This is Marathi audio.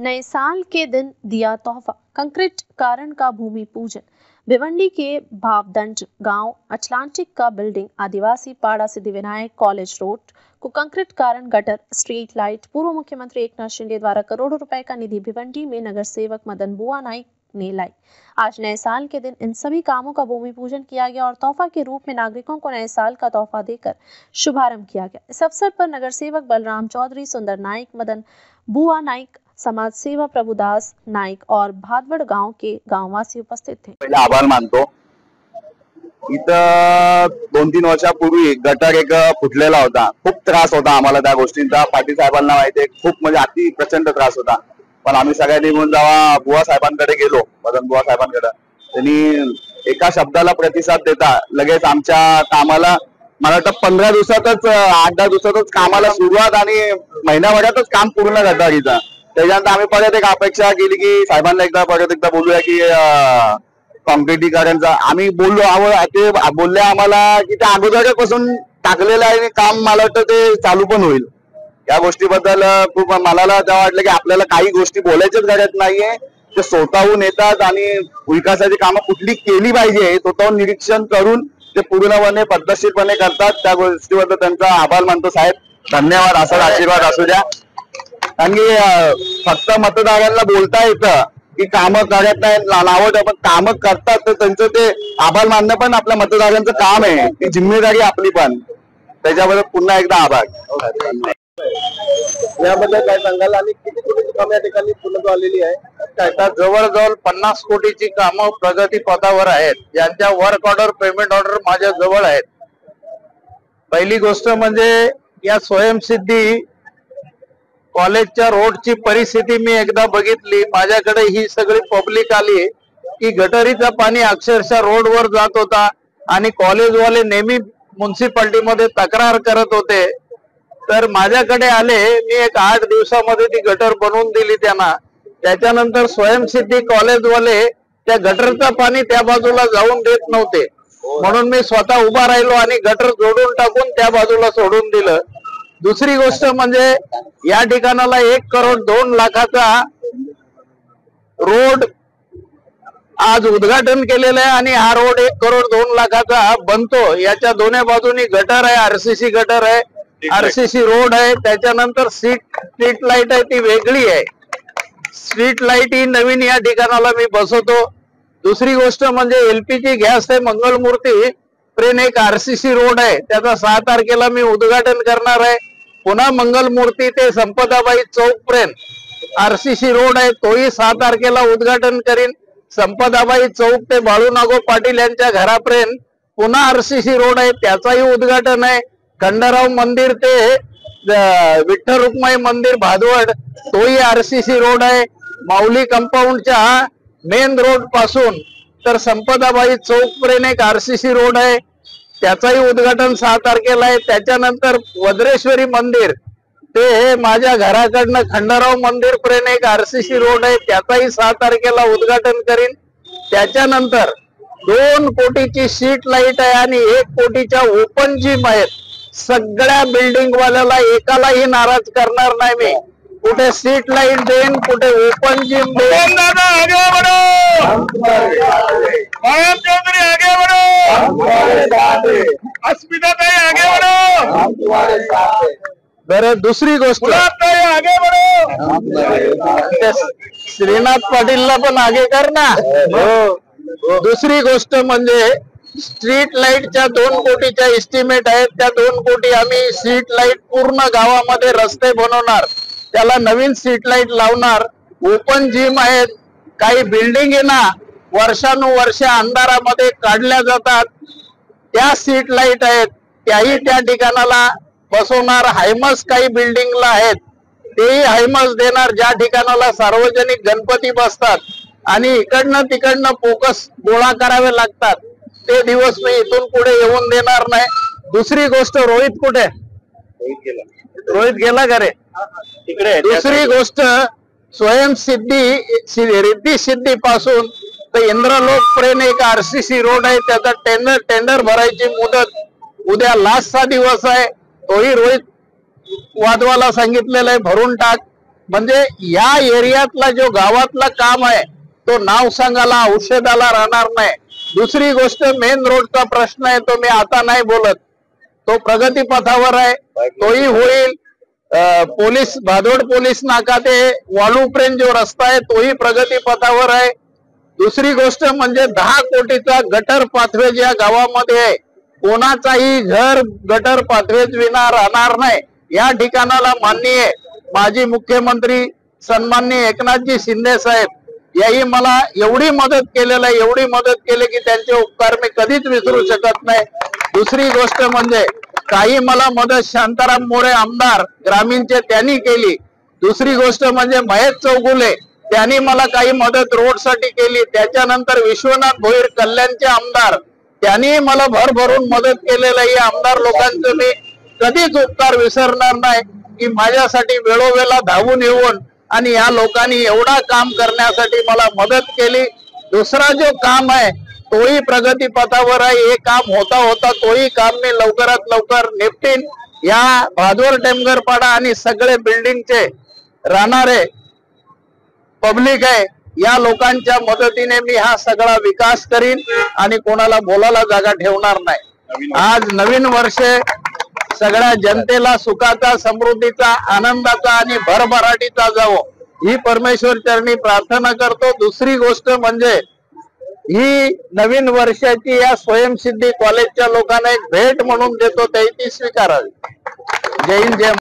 नए साल के दिन दिया तोहफा, कंक्रीट कारण का भूमि पूजन। भिवंडी के भावदंड गांव अटलांटिक का बिल्डिंग आदिवासी पाड़ा सिद्धिविनायक कॉलेज रोड को कंक्रीट कारण गटर, स्ट्रीट लाइट। पूर्व मुख्यमंत्री एकनाथ शिंदे द्वारा करोड़ों रुपए का निधि भिवंडी में नगर सेवक मदन बुआ नाइक ने लाई। आज नए साल के दिन इन सभी कामों का भूमि पूजन किया गया और तोहफा के रूप में नागरिकों को नए साल का तोहफा देकर शुभारंभ किया गया। इस अवसर पर नगर सेवक बलराम चौधरी, सुंदर नाइक, मदन बुआ नाइक, समाज सेवा प्रभुदास नाइक और भादवड गांव के गांववासी उपस्थित थे। पहिले आभार मानतो। इथं 2-3 वर्षापूर्वी गटर एक फुटलेला होता। खूप त्रास होता आम्हाला त्या गोष्टींचा। पाटील साहेबांना माहिती आहे, खूप म्हणजे अति प्रचंड त्रास होता। पण आम्ही सगळ्यांनी मिळून जेव्हा बुवा साहेबांकडे गेलो, मदन बुवा साहेबांकडे, त्यांनी एका शब्दाला प्रतिसाद देता लगेच आमच्या कामाला, मला वाटतं 15 दिवसातच 8-10 दिवसातच कामाला सुरुवात आणि महिन्याभरातच काम पूर्ण गटारीचं। त्याच्यानंतर आम्ही परत एक अपेक्षा केली की साहेबांना परत एकदा बोलूया की कॉन्क्रिटीकरणचा। आम्ही बोललो, ते बोलले आम्हाला की ते अगोदरपासून टाकलेलं आहे काम, मला वाटतं ते चालू पण होईल। या गोष्टीबद्दल खूप मला तेव्हा वाटलं की आपल्याला काही गोष्टी बोलायचीच गरज नाहीये, ते स्वतःहून येतात आणि विकासाची कामं कुठली केली पाहिजे स्वतःहून निरीक्षण करून ते पूर्णपणे पद्धतशीरपणे करतात। त्या गोष्टीबद्दल त्यांचा आभार मानतो। साहेब धन्यवाद, असाच आशीर्वाद असू द्या। कारण की फक्त मतदारांना बोलता येतं की कामं करत नाही, नावं पण कामं करतात, तर त्यांचं ते आभार मानणं पण आपल्या मतदारांचं काम आहे, ती जिम्मेदारी आपली पण। त्याच्याबद्दल पुन्हा एकदा आभार। याबद्दल काय सांगाल आणि किती कोटीची कामे या ठिकाणी पूर्ण आलेली आहे? जवळजवळ 50 कोटीची कामं प्रगती पथावर आहेत, ज्यांच्या वर्क ऑर्डर, पेमेंट ऑर्डर माझ्या जवळ आहेत। पहिली गोष्ट म्हणजे या स्वयंसिद्धी कॉलेजच्या रोडची परिस्थिती मी एकदा बघितली। माझ्याकडे ही सगळी पब्लिक आली की गटरीचं पाणी अक्षरशः रोडवर जात होता आणि कॉलेजवाले नेहमी म्युन्सिपाल्टीमध्ये तक्रार करत होते। तर माझ्याकडे आले, मी एक 8 दिवसामध्ये ती गटर बनवून दिली त्यांना। त्याच्यानंतर स्वयंसिद्धी कॉलेजवाले त्या गटरचं पाणी त्या बाजूला जाऊन देत नव्हते, म्हणून मी स्वतः उभा राहिलो आणि गटर जोडून टाकून त्या बाजूला सोडून दिलं। दुसरी गोष्ट म्हणजे या ठिकाणाला 1,02,00,000चा रोड आज उद्घाटन केलेलं आहे आणि हा रोड 1,02,00,000चा बनतो। याच्या दोन्ही बाजूनी गटर आहे, आरसीसी गटर आहे, आरसीसी रोड आहे। त्याच्यानंतर स्ट्रीट लाईट आहे, ती वेगळी आहे। स्ट्रीट लाईट ही नवीन या ठिकाणाला मी बसवतो। दुसरी गोष्ट म्हणजे एलपीजी गॅस आहे, मंगलमूर्ती प्रेन एक आरसीसी रोड आहे, त्याचा 6 तारखेला मी उद्घाटन करणार आहे। पुन्हा मंगलमूर्ती ते संपदाबाई चौक प्रेन आरसीसी रोड आहे, तोही 6 तारखेला उद्घाटन करीन। संपदाबाई चौक ते बाळूनागो पाटील यांच्या घरापर्यंत पुन्हा आरसीसी रोड आहे, त्याचाही उद्घाटन आहे। खंडाराव मंदिर ते विठ्ठल रुक्माई मंदिर भादवड, तोही आरसीसी रोड आहे। माऊली कंपाऊंडच्या मेन रोड पासून तर संपदाबाई चौक पर्यंत एक आरसीसी रोड आहे, त्याचाही उद्घाटन 6 तारखेला आहे। त्याच्यानंतर वज्रेश्वरी मंदिर ते माझ्या घराकडनं खंडाराव मंदिर पर्यंत एक आरसीसी रोड आहे, त्याचाही 6 तारखेला उद्घाटन करीन। त्याच्यानंतर 2 कोटीची स्ट्रीट लाईट आहे आणि 1 कोटीच्या ओपन जिम आहेत। सगळ्या बिल्डिंग वाल्याला एकालाही नाराज करणार नाही मी। कुठे स्ट्रीट लाईट देईन, कुठे ओपन जिम देईन। बरं, दुसरी गोष्ट श्रीनाथ पाटीलला पण आगे कर ना। दुसरी गोष्ट म्हणजे स्ट्रीट लाईटच्या 2 कोटीच्या एस्टिमेट आहेत, त्या 2 कोटी आम्ही स्ट्रीट लाईट पूर्ण गावामध्ये रस्ते बनवणार, त्याला नवीन स्ट्रीट लाईट लावणार। ओपन जिम आहेत, काही बिल्डिंग आहे ना वर्षानुवर्ष अंधारामध्ये काढल्या जातात, त्या स्ट्रीट लाईट आहेत, त्याही त्या ठिकाणाला बसवणार। हायमस काही बिल्डिंगला आहेत, तेही हायमस देणार, ज्या ठिकाणाला सार्वजनिक गणपती बसतात आणि इकडनं तिकडनं फोकस गोळा करावे लागतात, ते दिवस मी इथून पुढे येऊन देणार नाही। दुसरी गोष्ट, रोहित कुठे? रोहित गेला का रे? तिकडे। दुसरी गोष्ट, स्वयंसिद्धी रिद्धी सिद्धी पासून तर इंद्रलोक पर्यंत एक आरसीसी रोड आहे, त्याचा टेंडर भरायची मुदत उद्या लास्टचा दिवस आहे, तोही रोहित वादवाला सांगितलेलं आहे भरून टाक। म्हणजे या एरियातला जो गावातला काम आहे तो नाव सांगायला औषधाला राहणार नाही। दुसरी गोष्ट मेन रोडचा प्रश्न आहे तो मी आता नाही बोलत, तो प्रगती पथावर आहे, तोही होईल। पोलीस भादोड पोलीस नाका ते वाळूपर्यंत जो रस्ता आहे तोही प्रगती पथावर आहे। दुसरी गोष्ट म्हणजे 10 कोटीचा गटर पाथवेज या गावामध्ये आहे, कोणाचाही घर गटर पाथवेज विना राहणार नाही। या ठिकाणाला माननीय माजी मुख्यमंत्री सन्माननीय एकनाथजी शिंदे साहेब याही मला एवढी मदत केलेलं आहे, एवढी मदत केली की त्यांचे उपकार मी कधीच विसरू शकत नाही। दुसरी गोष्ट म्हणजे काही मला मदत शांताराम मोरे आमदार ग्रामीणचे त्यांनी केली। दुसरी गोष्ट म्हणजे महेश चौगुले त्यांनी मला काही मदत रोड साठी केली। त्याच्यानंतर विश्वनाथ भोईर कल्याणचे आमदार त्यांनी मला भरभरून मदत केलेलं आहे। आमदार लोकांचं मी कधीच उपकार विसरणार नाही की माझ्यासाठी वेळोवेळा धावून येऊन आणि या लोकांनी एवढा काम करण्यासाठी मला मदत केली। दुसरा जो काम आहे तोही प्रगती पथावर आहे, हे काम होता होता तोही काम मी लवकरात लवकर निपटीन। या भादोड टेमघरपाडा आणि सगळे बिल्डिंगचे राहणारे पब्लिक आहे या लोकांच्या मदतीने मी हा सगळा विकास करीन आणि कोणाला बोलायला जागा ठेवणार नाही। आज नवीन वर्ष सगळ्या जनतेला सुखाचा, समृद्धीचा, आनंदाचा आणि भरभराटीचा जावो ही परमेश्वर चरणी प्रार्थना करतो। दुसरी गोष्ट म्हणजे ही नवीन वर्षाची या स्वयंसिद्धी कॉलेजच्या लोकांना एक भेट म्हणून देतो, ती स्वीकारावी। जय हिंद, जय